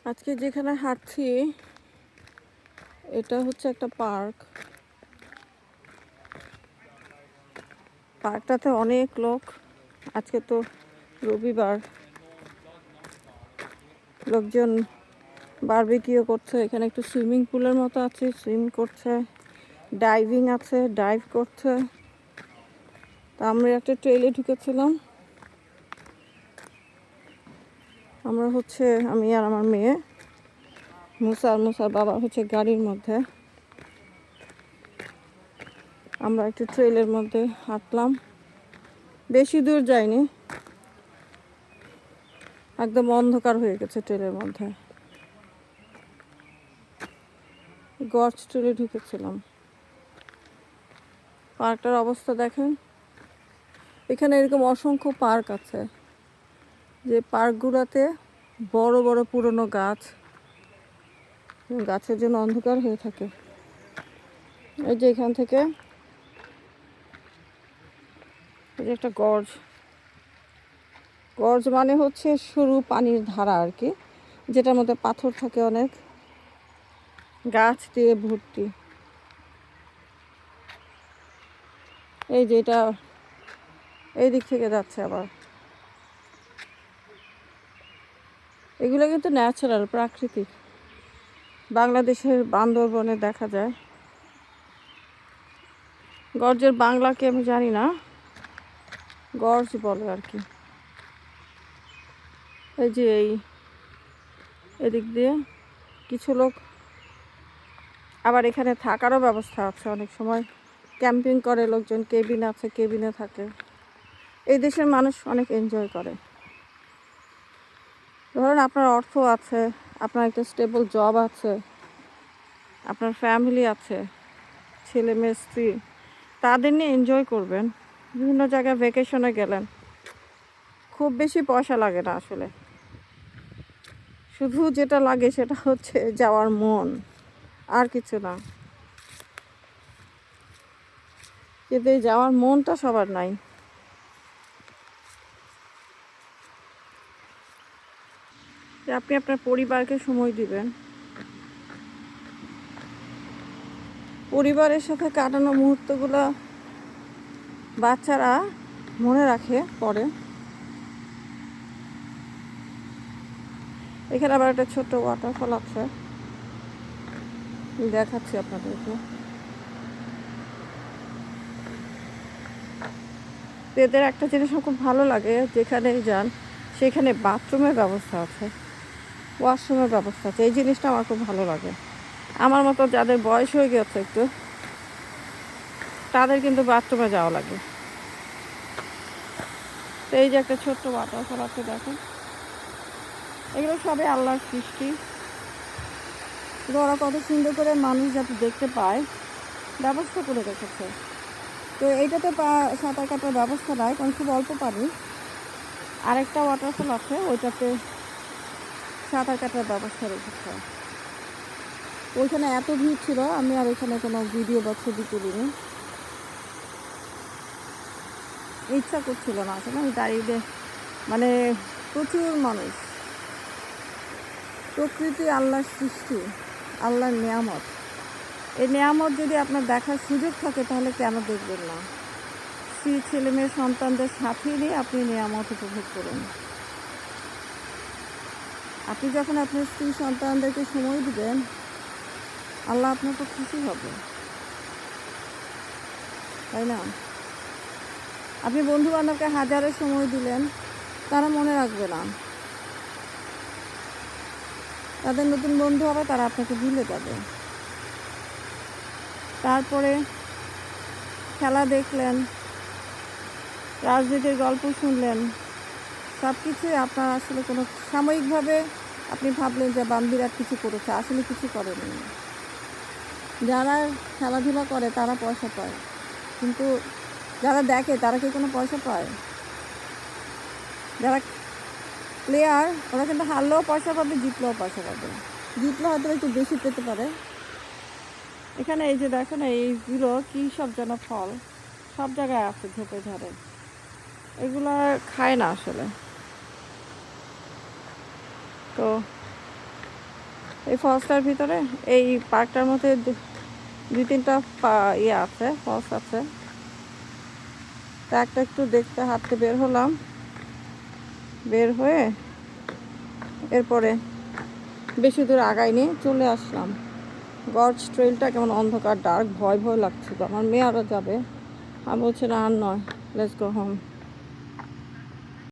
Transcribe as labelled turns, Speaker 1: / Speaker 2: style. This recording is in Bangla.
Speaker 1: আজকে যেখানে হাঁটছি এটা হচ্ছে একটা পার্ক। পার্কটাতে অনেক লোক। আজকে তো রবিবার, লোকজন বারবিকিউ করছে। এখানে একটু সুইমিং পুলের মতো আছে, সুইম করছে, ডাইভিং আছে, ডাইভ করছে। তা আমরা একটা ট্রেলে ঢুকেছিলাম। আমরা হচ্ছে আমি আর আমার মেয়ে, মুসার বাবা হচ্ছে গাড়ির মধ্যে। আমরা একটু ট্রেলের মধ্যে হাঁটলাম, বেশি দূর যাইনি, একদম অন্ধকার হয়ে গেছে ট্রেলের মধ্যে। গর্জ ট্রেলে ঢুকেছিলাম। পার্কটার অবস্থা দেখেন। এখানে এরকম অসংখ্য পার্ক আছে, যে পার্কগুলোতে বড় বড় পুরনো গাছ, গাছের জন্য অন্ধকার হয়ে থাকে। এই যে এখান থেকে এই যে একটা গর্জ, গর্জ মানে হচ্ছে সরু পানির ধারা আর কি, যেটার মধ্যে পাথর থাকে অনেক, গাছ দিয়ে ভর্তি। এই যে এটা এই দিক থেকে যাচ্ছে আবার। এগুলো কিন্তু ন্যাচারাল, প্রাকৃতিক, বাংলাদেশের বান্দরবনে দেখা যায়। গর্জের বাংলা কি আমি জানি না, গর্জ বলে আর কি। এই যে এদিক দিয়ে কিছু লোক, আবার এখানে থাকারও ব্যবস্থা আছে। অনেক সময় ক্যাম্পিং করে লোকজন, কেবিন আছে, কেবিনে থাকে। এই দেশের মানুষ অনেক এনজয় করে। ধরেন আপনার অর্থ আছে, আপনার একটা স্টেবল জব আছে, আপনার ফ্যামিলি আছে, ছেলে মেয়ে স্ত্রী, তাদের নিয়ে এনজয় করবেন। বিভিন্ন জায়গায় ভ্যাকেশনে গেলেন, খুব বেশি পয়সা লাগে না আসলে। শুধু যেটা লাগে সেটা হচ্ছে যাওয়ার মন, আর কিছু না। কিন্তু এই যাওয়ার মনটা সবার নাই। আপনি আপনার পরিবারকে সময় দিবেন, পরিবারের সাথে কাটানো মুহূর্তগুলো বাচ্চারা মনে রাখে পরে। এখানে আবার একটা ছোট্ট ওয়াটারফল আছে, দেখাচ্ছি আপনাদেরকে। এদের একটা জিনিস আমার খুব ভালো লাগে, যেখানেই যান সেখানে বাথরুমের ব্যবস্থা আছে, ওয়াশরুমের ব্যবস্থা আছে। এই জিনিসটা আমার খুব ভালো লাগে। আমার মতো যাদের বয়স হয়ে গেছে একটু, তাদের কিন্তু বাথরুমে যাওয়া লাগে। তো এই যে একটা ছোট্ট ওয়াটারফল আছে, দেখেন। এগুলো সবই আল্লাহর সৃষ্টি। ওরা কত সুন্দর করে মানুষ যাতে দেখতে পায় ব্যবস্থা করে রেখেছে। তো এইটাতে সাঁতার কাটার ব্যবস্থা নাই, কারণ খুব অল্প পানি। আরেকটা ওয়াটারফল আছে, ওইটাতে সাঁতার কাটার ব্যবস্থা রেখেছে। ওইখানে এত ভিড় ছিল, আমি আর ওইখানে কোনো ভিডিও বা ছবি তুলিনি, ইচ্ছা করছিল না আসলে। আমি দাঁড়িয়ে, মানে প্রচুর মানুষ। প্রকৃতি আল্লাহর সৃষ্টি, আল্লাহর নিয়ামত। এই নিয়ামত যদি আপনার দেখার সুযোগ থাকে, তাহলে কেন দেখবেন না? স্ত্রী, ছেলে মেয়ে, সন্তানদের সাথে নিয়ে আপনি নিয়ামত উপভোগ করুন। আপনি যখন আপনার স্ত্রী সন্তানদেরকে সময় দিবেন, আল্লাহ আপনার তো খুশি হবে, তাই না? আপনি বন্ধু বান্ধবকে হাজারো সময় দিলেন, তারা মনে রাখবে না। তাদের নতুন বন্ধু হবে, তারা আপনাকে ভুলে যাবে। তারপরে খেলা দেখলেন, রাজনীতির গল্প শুনলেন, সব কিছুই আপনার আসলে কোনো সাময়িকভাবে আপনি ভাবলেন যে বান্দিরাট কিছু করেছে, আসলে কিছু করেনি। যারা খেলাধুলা করে তারা পয়সা পায়, কিন্তু যারা দেখে তারা কি কোনো পয়সা পায়? যারা প্লেয়ার, ওরা কিন্তু হারলেও পয়সা পাবে, জিতলেও পয়সা পাবে। জিতলে হয়তো একটু বেশি পেতে পারে। এখানে এই যে দেখেন, এইগুলো কী সব যেন ফল, সব জায়গায় আছে ঝোপে ঝাড়ে। এগুলো খায় না আসলে। তো এই ফলসটার ভিতরে এই পার্কটার মধ্যে দুই তিনটা ইয়ে আছে, ফলস আছে। তা একটা একটু দেখতে হাঁটতে বের হলাম, বের হয়ে এরপরে বেশি দূর আগাইনি, চলে আসলাম। গর্জ ট্রেলটা কেমন অন্ধকার, ডার্ক, ভয় ভয় লাগছিল। আমার মেয়ে আরও যাবে, আমি বলছি না আর নয়, লেটস গো হোম।